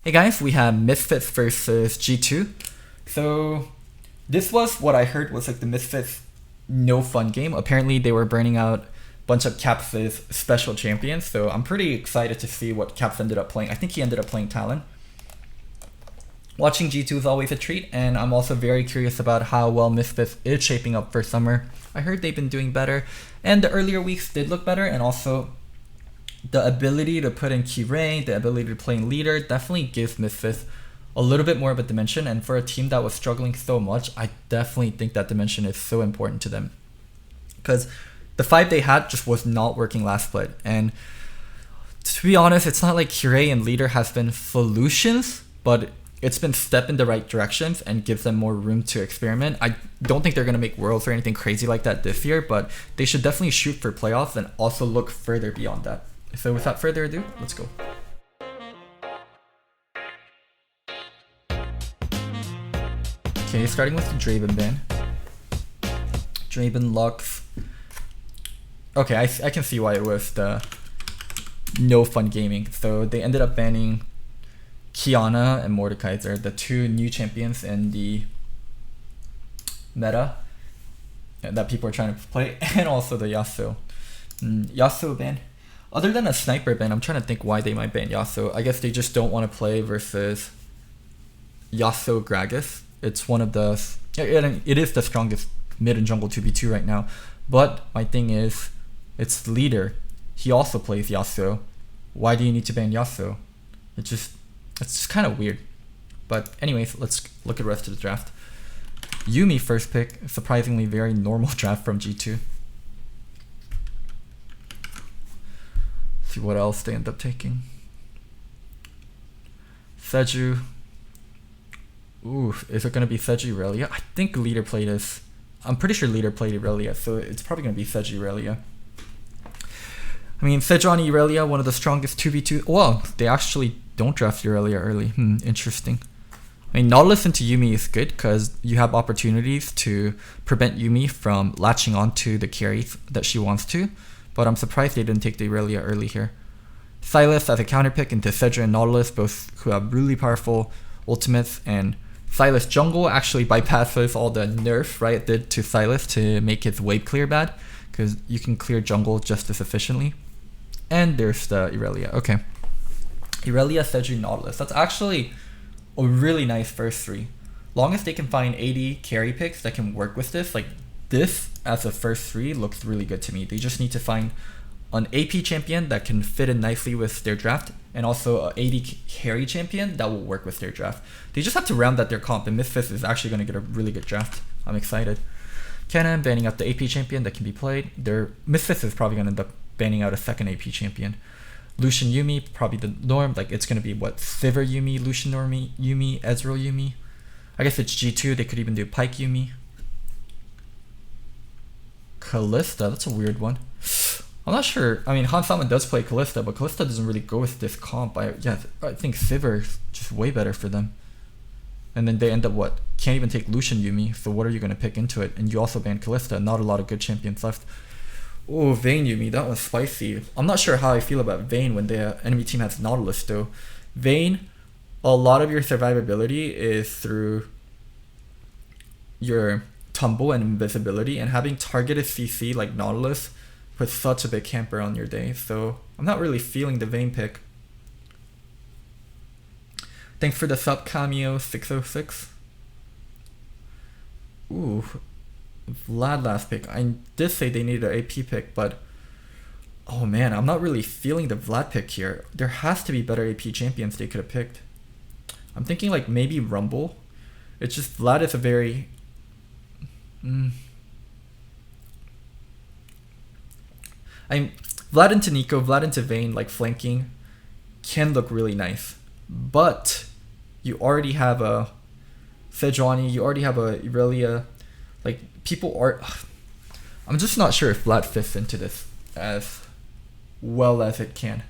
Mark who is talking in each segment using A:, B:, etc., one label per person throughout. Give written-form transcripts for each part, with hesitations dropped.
A: Hey guys, we have Misfits versus G2. So this was what I heard was like the Misfits no fun game. Apparently they were burning out a bunch of Caps' special champions, so I'm pretty excited to see what Caps ended up playing. I think he ended up playing Talon. Watching G2 is always a treat, and I'm also very curious about how well Misfits is shaping up for summer. I heard they've been doing better, and the earlier weeks did look better, and also the ability to put in key rank, the ability to play in leader definitely gives Misfits a little bit more of a dimension, and for a team that was struggling so much, I definitely think that dimension is so important to them. Because the 5 they had just was not working last split, and to be honest, it's not like Curé and leader has been solutions, but it's been step in the right directions and gives them more room to experiment. I don't think they're going to make worlds or anything crazy like that this year, but they should definitely shoot for playoffs and also look further beyond that. So without further ado, let's go. Okay, starting with the Draven ban. Draven Lux. Okay, I can see why it was the no fun gaming. So they ended up banning Kiana and Mordekaiser, the 2 new champions in the meta that people are trying to play, and also the Yasuo. Yasuo ban. Other than a sniper ban, I'm trying to think why they might ban Yasuo. I guess they just don't want to play versus Yasuo Gragas. It's one of the... It is the strongest mid and jungle 2v2 right now. But my thing is, it's leader. He also plays Yasuo. Why do you need to ban Yasuo? It's just kind of weird. But anyways, let's look at the rest of the draft. Yuumi first pick. Surprisingly very normal draft from G2. See what else they end up taking. Seju. Ooh, is it gonna be Seju Irelia? I think leader played this. I'm pretty sure leader played Irelia, so it's probably gonna be Seju Irelia. I mean, Sejuani Irelia, one of the strongest 2v2. Well, they actually don't draft Irelia early. Interesting. I mean, Nautilus into Yuumi is good because you have opportunities to prevent Yuumi from latching onto the carries that she wants to. But I'm surprised they didn't take the Irelia early here. Sylas as a counter pick into Cedra and Nautilus, both who have really powerful ultimates, and Sylas jungle actually bypasses all the nerf Riot did to Sylas to make his wave clear bad, because you can clear jungle just as efficiently. And there's the Irelia. Okay. Irelia, Cedra, Nautilus. That's actually a really nice first 3. Long as they can find 80 carry picks that can work with this, like this as a first 3 looks really good to me. They just need to find an AP champion that can fit in nicely with their draft, and also a 80 carry champion that will work with their draft. They just have to round out their comp, and Misfits is actually going to get a really good draft. I'm excited. Cannon banning out the AP champion that can be played. Misfits is probably going to end up banning out a second AP champion. Lucian Yuumi, probably the norm. Like, it's going to be what? Sivir Yuumi, Lucian Yuumi, Ezreal Yuumi. I guess it's G2. They could even do Pyke Yuumi. Kalista, that's a weird one. I'm not sure. I mean, Hansama does play Kalista, but Kalista doesn't really go with this comp. I think Sivir is just way better for them. And then they end up what? Can't even take Lucian Yuumi, so what are you going to pick into it? And you also ban Kalista, not a lot of good champions left. Oh, Vayne Yuumi, that was spicy. I'm not sure how I feel about Vayne when the enemy team has Nautilus though. Vayne, a lot of your survivability is through your tumble and invisibility, and having targeted CC like Nautilus puts such a big hamper on your day, so I'm not really feeling the Vayne pick. Thanks for the sub, Cameo 606. Ooh, Vlad last pick. I did say they needed an AP pick, but oh man, I'm not really feeling the Vlad pick here. There has to be better AP champions they could have picked. I'm thinking like maybe Rumble. It's just Vlad is a very... Vlad into Nico, Vlad into Vayne, like flanking, can look really nice. But you already have a Sejuani, you already have a Irelia. Like, people are... I'm just not sure if Vlad fits into this as well as it can.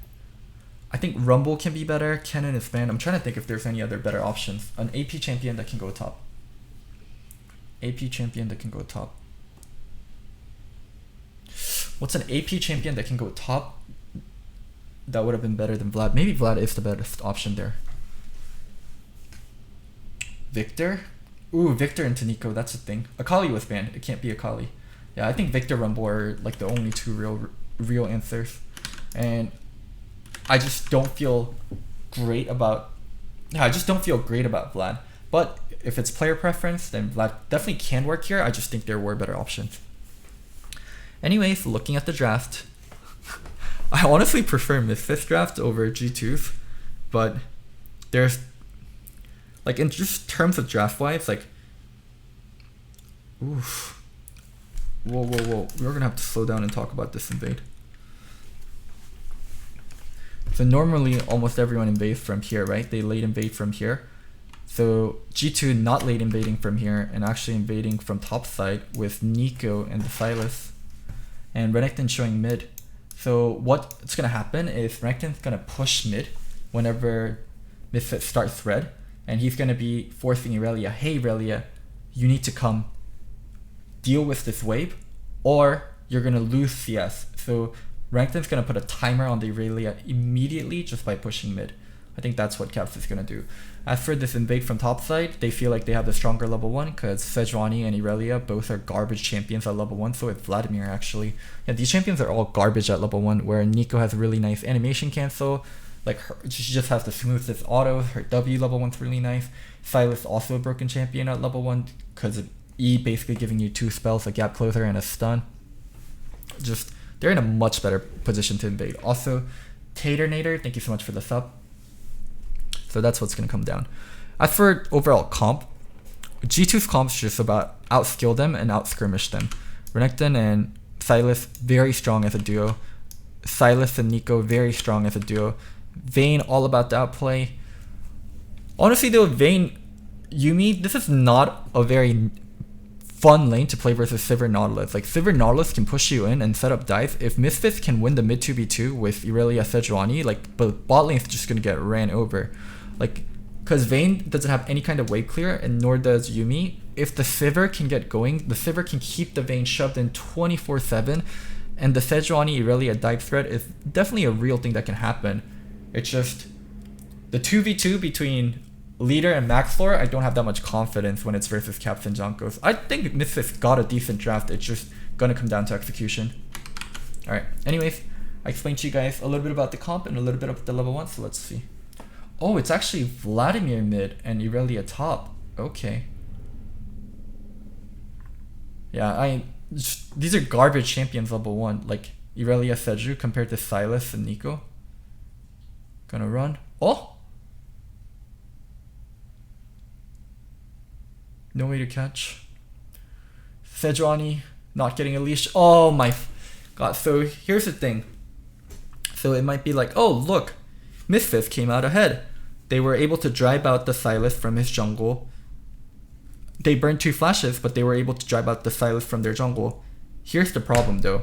A: I think Rumble can be better, Kennen is banned. I'm trying to think if there's any other better options. An AP champion that can go top. AP champion that can go top. What's an AP champion that can go top? That would have been better than Vlad. Maybe Vlad is the best option there. Victor. Ooh, Victor into Nico, that's a thing. Akali was banned. It can't be Akali. Yeah, I think Victor Rumble are like the only two real answers. And I just don't feel great about Vlad. But if it's player preference, then Vlad definitely can work here. I just think there were better options. Anyways, looking at the draft, I honestly prefer Misfits draft over G2's, but there's like in just terms of draft wise, like oof. Whoa. We're gonna have to slow down and talk about this invade. So normally almost everyone invades from here, right? They late invade from here. So G2 not late invading from here and actually invading from top side with Nico and the Silas. And Renekton showing mid. So what's gonna happen is Renekton's gonna push mid whenever Misfits start thread. And he's gonna be forcing Irelia, hey Irelia, you need to come deal with this wave or you're gonna lose CS. So Renekton's gonna put a timer on the Irelia immediately just by pushing mid. I think that's what Caps is gonna do. As for this invade from top side, they feel like they have the stronger level 1 because Sejuani and Irelia both are garbage champions at level 1, so is Vladimir actually. Yeah, these champions are all garbage at level 1, where Nico has a really nice animation cancel. Like she just has the smoothest auto, her W level 1's really nice. Silas also a broken champion at level 1 because of E basically giving you 2 spells, a gap closer and a stun. Just, they're in a much better position to invade. Also, Taternator, thank you so much for the sub. So that's what's going to come down. As for overall comp, G2's comp is just about outskill them and outskirmish them. Renekton and Silas, very strong as a duo. Silas and Nico, very strong as a duo. Vayne, all about the outplay. Honestly though, Vayne, Yuumi, this is not a very fun lane to play versus Sivir Nautilus. Like Sivir Nautilus can push you in and set up dives. If Misfits can win the mid 2v2 with Irelia Sejuani, like but bot lane's just gonna get ran over. Like, because Vayne doesn't have any kind of wave clear and nor does Yuumi. If the Sivir can get going, the Sivir can keep the Vayne shoved in 24/7, and the Sejuani Irelia dive threat is definitely a real thing that can happen. It's just the 2v2 between Leader and Max Lore, I don't have that much confidence when it's versus Caps and Junkos. I think Misfits got a decent draft, it's just gonna come down to execution. Alright, anyways, I explained to you guys a little bit about the comp and a little bit about the level 1, so let's see. Oh, it's actually Vladimir mid and Irelia top. Okay. Yeah, these are garbage champions level 1, like Irelia Seju compared to Silas and Nico. Gonna run. Oh! No way to catch. Sejuani not getting a leash. Oh my god. So here's the thing. So it might be like, oh look, Misfits came out ahead. They were able to drive out the Silas from his jungle. They burned 2 flashes, but they were able to drive out the Silas from their jungle. Here's the problem though.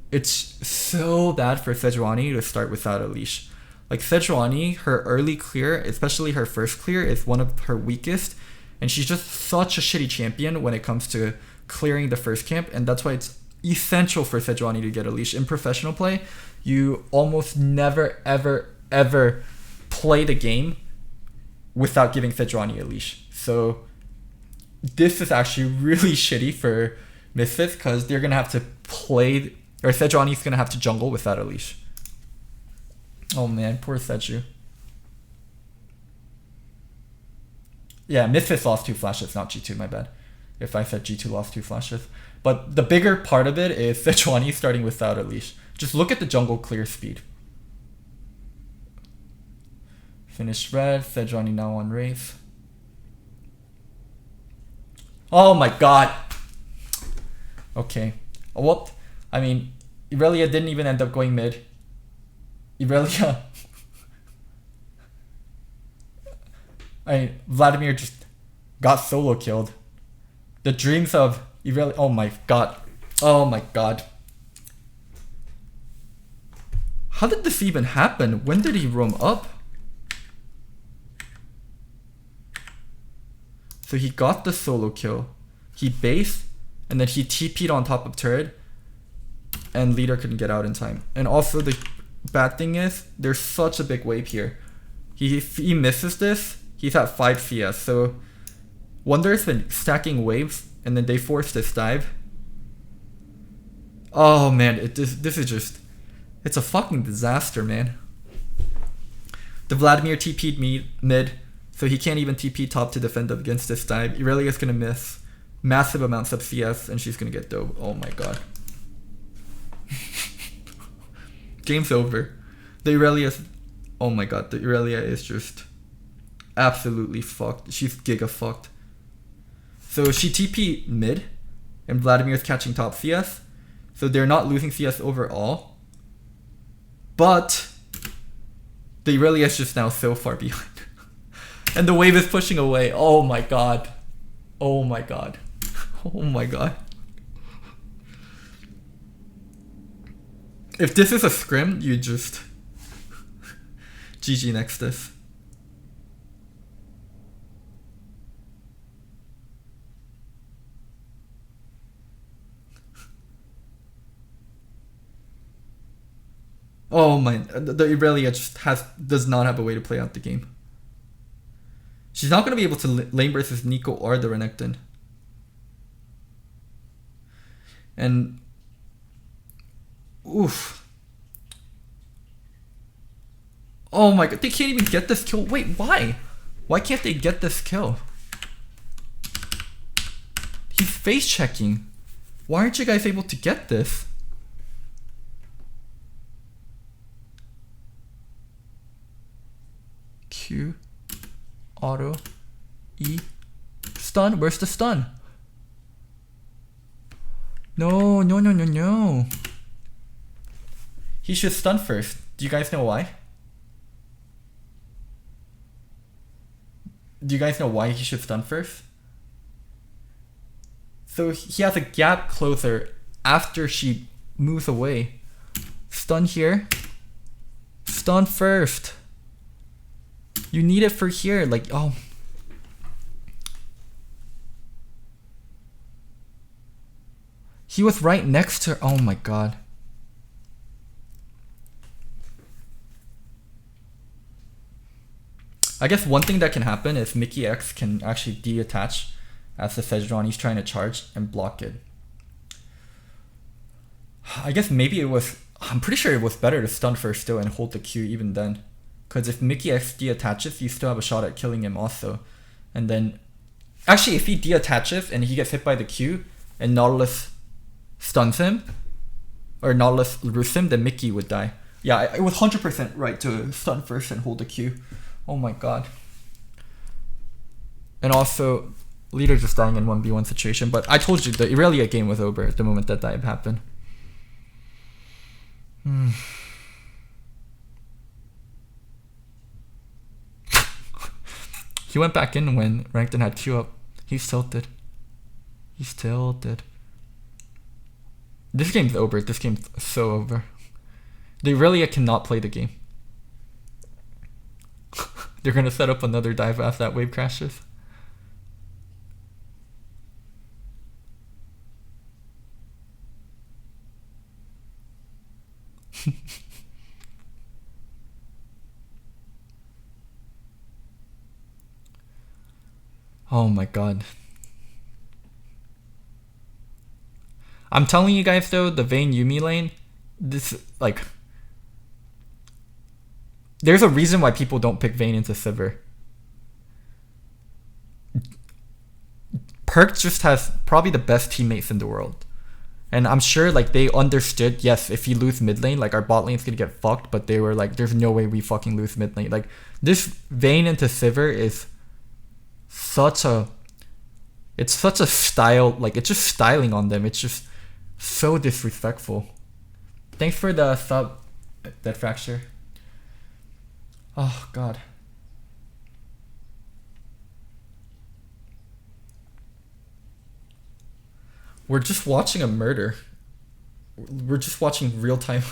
A: It's so bad for Sejuani to start without a leash. Like Sejuani, her early clear, especially her first clear, is one of her weakest. And she's just such a shitty champion when it comes to clearing the first camp. And that's why it's essential for Sejuani to get a leash. In professional play, you almost never, ever play the game without giving Sejuani a leash. So this is actually really shitty for Misfits because they're going to have to play, or Sejuani's going to have to jungle without a leash. Oh man, poor Seju. Yeah, Misfits lost 2 flashes, not G2, my bad. If I said G2 lost 2 flashes. But the bigger part of it is Sejuani starting without a leash. Just look at the jungle clear speed. Finished red, Sejuani now on Wraith. Oh my god! Okay. Well, I mean, Irelia didn't even end up going mid. Irelia... Vladimir just got solo killed. The dreams of Irelia... Oh my god. Oh my god. How did this even happen? When did he roam up? So he got the solo kill. He based, and then he TP'd on top of turret, and Leader couldn't get out in time. And also the bad thing is, there's such a big wave here. If he misses this, he's at 5 CS, so Wonder's been stacking waves, and then they force this dive. Oh man, this is just... It's a fucking disaster, man. The Vladimir TP'd mid, so he can't even TP top to defend up against this dive. Irelia's gonna miss massive amounts of CS, and she's gonna get dope. Oh my god. Game's over. The Irelia... Oh my god, the Irelia is just absolutely fucked. She's giga fucked. So she TP mid, and Vladimir's catching top CS, so they're not losing CS overall. But the Irelia is just now so far behind. And the wave is pushing away. Oh my god. Oh my god. Oh my god. If this is a scrim, you just... GG next this. Oh my, the Irelia just does not have a way to play out the game. She's not going to be able to lane versus Nico or the Renekton. And, oof. Oh my god, they can't even get this kill. Wait, why? Why can't they get this kill? He's face checking. Why aren't you guys able to get this? Q, auto, E, stun. Where's the stun? No. He should stun first. Do you guys know why? Do you guys know why he should stun first? So he has a gap closer after she moves away. Stun here. Stun first. You need it for here, like, oh. He was right next to her. Oh my god. I guess one thing that can happen is Mickey X can actually detach as the Sejuani's trying to charge and block it. I guess maybe it was... I'm pretty sure it was better to stun first still and hold the Q even then. Because if Mickey X deattaches, you still have a shot at killing him also. And then... Actually, if he deattaches and he gets hit by the Q and Nautilus stuns him, or Nautilus roosts him, then Mickey would die. Yeah, it was 100% right to stun first and hold the Q. Oh my god. And also, Leader just dying in 1v1 situation. But I told you, the Irelia game was over at the moment that dive happened. He went back in when Rankton had Q up. He's tilted. He's tilted. This game's over. This game's so over. The Irelia cannot play the game. They're gonna set up another dive after that wave crashes. Oh my god. I'm telling you guys though, the Vayne Yuumi lane, this, like... There's a reason why people don't pick Vayne into Sivir. Perk just has probably the best teammates in the world. And I'm sure like they understood, yes, if you lose mid lane, like our bot lane's gonna get fucked, but they were like, there's no way we fucking lose mid lane. Like, this Vayne into Sivir is such a... It's such a style, like, it's just styling on them. It's just so disrespectful. Thanks for the sub, Dead Fracture. Oh, God. We're just watching a murder. We're just watching real-time...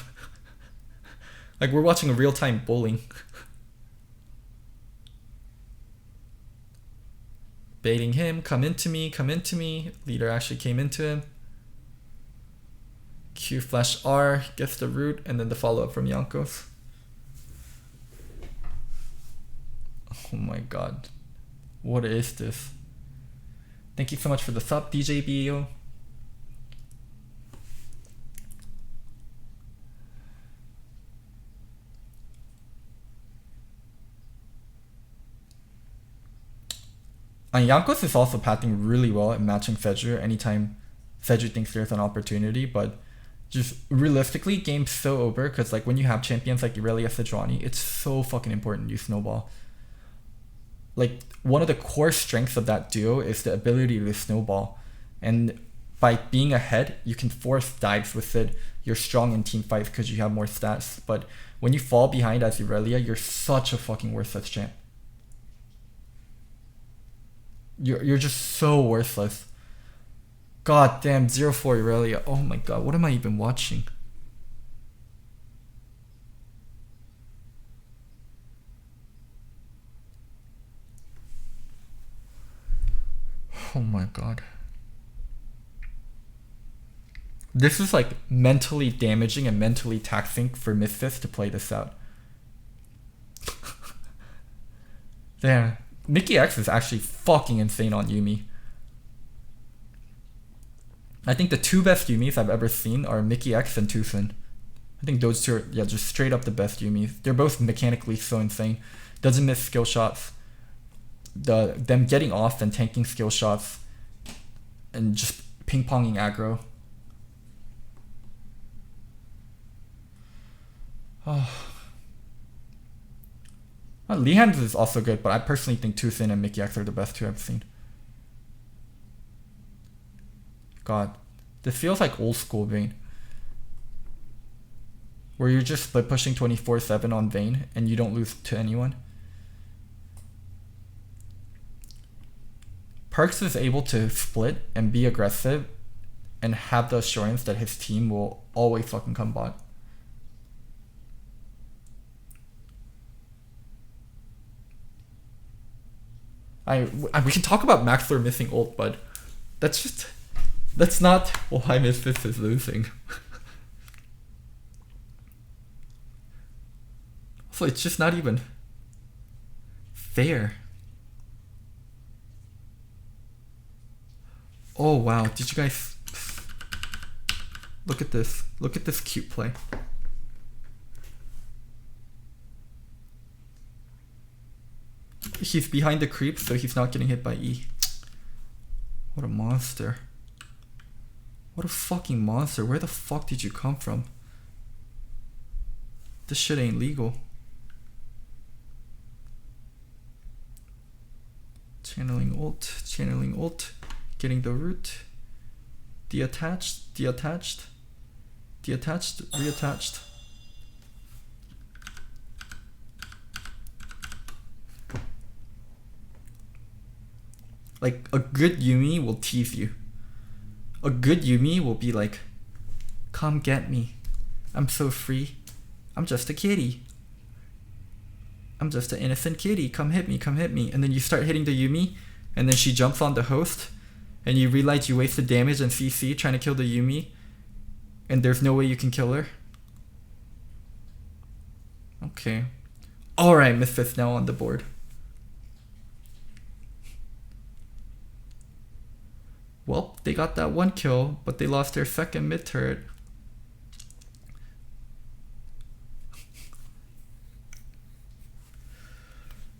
A: like, we're watching a real-time bullying. Baiting him, come into me, come into me. Leader actually came into him. Q flash R, gets the root, and then the follow-up from Jankos. Oh my god. What is this? Thank you so much for the sub, DJ BO. And Jankos is also pathing really well at matching Fedra anytime Fedra thinks there's an opportunity, but just realistically, game's so over because like when you have champions like Irelia Sejuani, it's so fucking important you snowball. Like one of the core strengths of that duo is the ability to snowball, and by being ahead, you can force dives with it. You're strong in team fights because you have more stats, but when you fall behind as Irelia, you're such a fucking worthless champ. You're just so worthless. God damn, 0-4 Irelia. Oh my god, what am I even watching? Oh my god. This is like mentally damaging and mentally taxing for Misfits to play this out. Damn. Mickey X is actually fucking insane on Yumi. I think the two best Yumis I've ever seen are Mickey X and Tucson. I think those two are, yeah, just straight up the best Yumis. They're both mechanically so insane. Doesn't miss skill shots. Them getting off and tanking skill shots and just ping-ponging aggro. Oh. Lehands is also good, but I personally think Tucson and Mickey X are the best two I've seen. God, this feels like old school Vayne, where you're just split pushing 24/7 on Vayne and you don't lose to anyone. Perks is able to split and be aggressive and have the assurance that his team will always fucking come bot. We can talk about Maxler missing ult, but that's not why Misfits is losing. So it's just not even fair. Oh wow, did you guys look at this? Look at this cute play. He's behind the creep, so he's not getting hit by E. What a monster. What a fucking monster. Where the fuck did you come from? This shit ain't legal. Channeling ult, getting the root. Deattached, reattached. Like, a good Yumi will tease you. A good Yumi will be like, come get me. I'm so free. I'm just a kitty. I'm just an innocent kitty. Come hit me. And then you start hitting the Yumi, and then she jumps on the host, and you realize you wasted damage and CC trying to kill the Yumi, and there's no way you can kill her. Okay. Alright, Misfits now on the board. Well, they got that one kill, but they lost their second mid turret.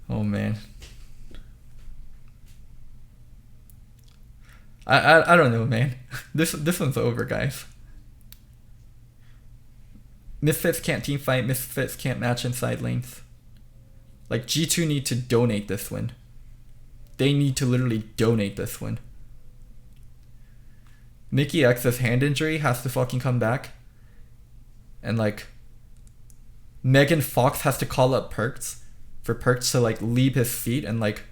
A: Oh man. I don't know, man. This one's over, guys. Misfits can't team fight, Misfits can't match inside lanes. Like, G2 need to donate this win. They need to literally donate this win. Mickey X's hand injury has to fucking come back. And like, Megan Fox has to call up Perks for Perks to like leave his seat and like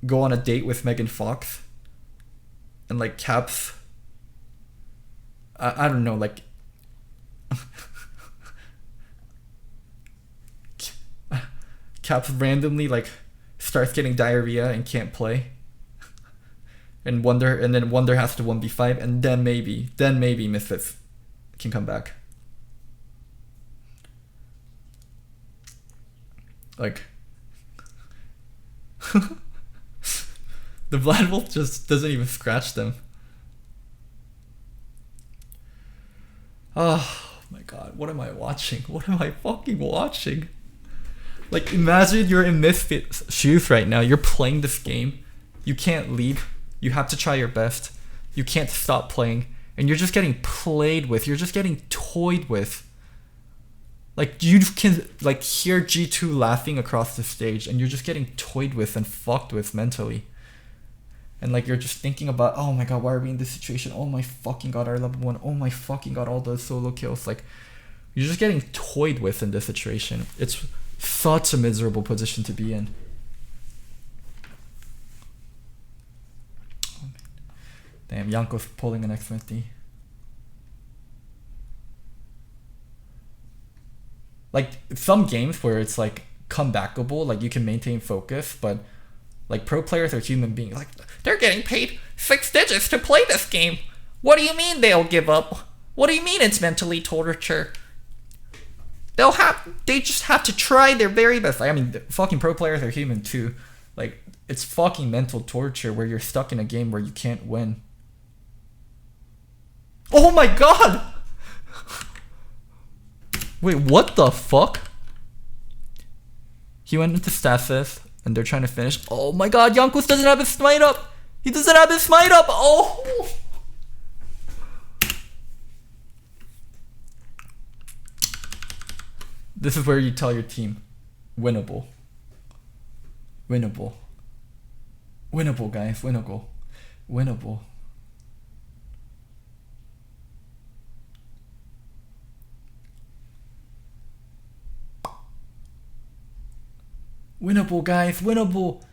A: go on a date with Megan Fox. And like Caps, I don't know, like Caps randomly like starts getting diarrhea and can't play. And then Wonder has to 1v5, and then maybe Misfits can come back. Like, The Blood Wolf just doesn't even scratch them. Oh my god, what am I watching? What am I fucking watching? Like, imagine you're in Misfits shoes right now. You're playing this game. You can't leave. You have to try your best. You can't stop playing. And you're just getting played with. You're just getting toyed with. Like, you can like hear G2 laughing across the stage, and you're just getting toyed with and fucked with mentally. And like, you're just thinking about, oh my god, why are we in this situation? Oh my fucking god, our level 1. Oh my fucking god, all those solo kills. Like, you're just getting toyed with in this situation. It's such a miserable position to be in. Oh, damn, Yanko's pulling an X50. Like, some games where it's like comebackable, like you can maintain focus, but like, pro players are human beings. Like, they're getting paid 6 digits to play this game. What do you mean they'll give up? What do you mean it's mentally torture? They just have to try their very best. Like, I mean, fucking pro players are human too. Like, it's fucking mental torture where you're stuck in a game where you can't win. Oh my god! Wait, what the fuck? He went into stasis, and they're trying to finish. Oh my god, Yankus doesn't have his smite up! He doesn't have his smite up! Oh! This is where you tell your team, winnable. Winnable. Winnable, guys, winnable. Winnable. Winnable, guys, winnable.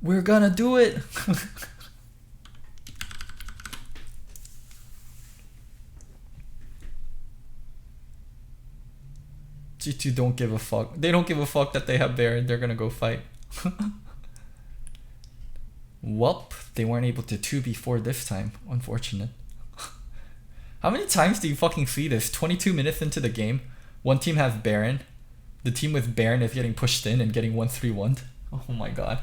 A: We're gonna do it. G2 don't give a fuck. They don't give a fuck that they have Baron. They're gonna go fight. Welp, they weren't able to 2v4 this time. Unfortunate. How many times do you fucking see this? 22 minutes into the game, one team has Baron. The team with Baron is getting pushed in and getting 1-3-1'd. Oh my god.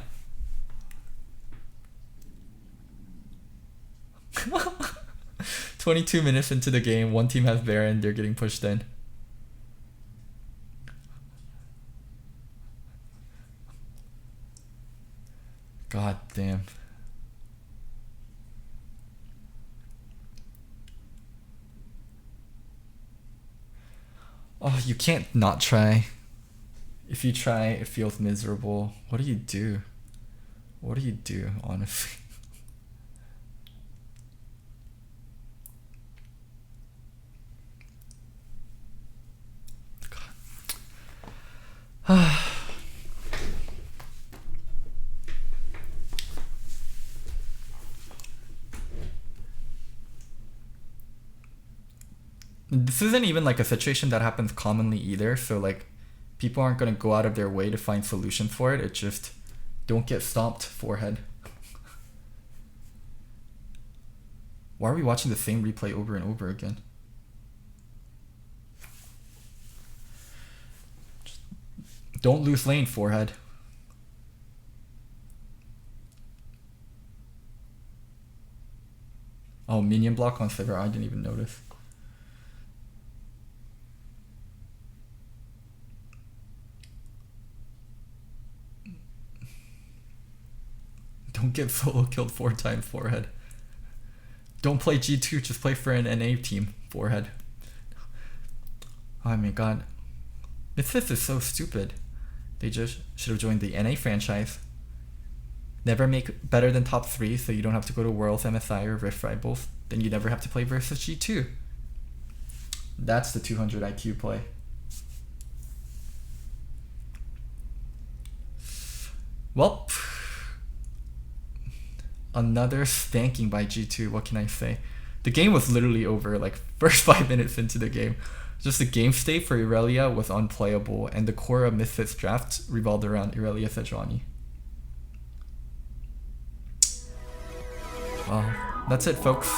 A: "22 minutes into the game, one team has Baron, they're getting pushed in." God damn. Oh, you can't not try. If you try, it feels miserable. What do you do? What do you do, honestly? God. This isn't even like a situation that happens commonly either, so like, people aren't gonna go out of their way to find solutions for it. It's just, don't get stomped, forehead. Why are we watching the same replay over and over again? Just don't lose lane, forehead. Oh, minion block on Sliver, I didn't even notice. Don't get solo killed 4 times, forehead. Don't play G2, just play for an NA team, forehead. Oh my god. Misfits is so stupid. They just should have joined the NA franchise. Never make better than top 3 so you don't have to go to Worlds, MSI, or Rift Rivals. Then you never have to play versus G2. That's the 200 IQ play. Well, another spanking by G2, what can I say? The game was literally over, like, first 5 minutes into the game. Just the game state for Irelia was unplayable, and the core of Misfits draft revolved around Irelia Sejuani. Well, that's it, folks.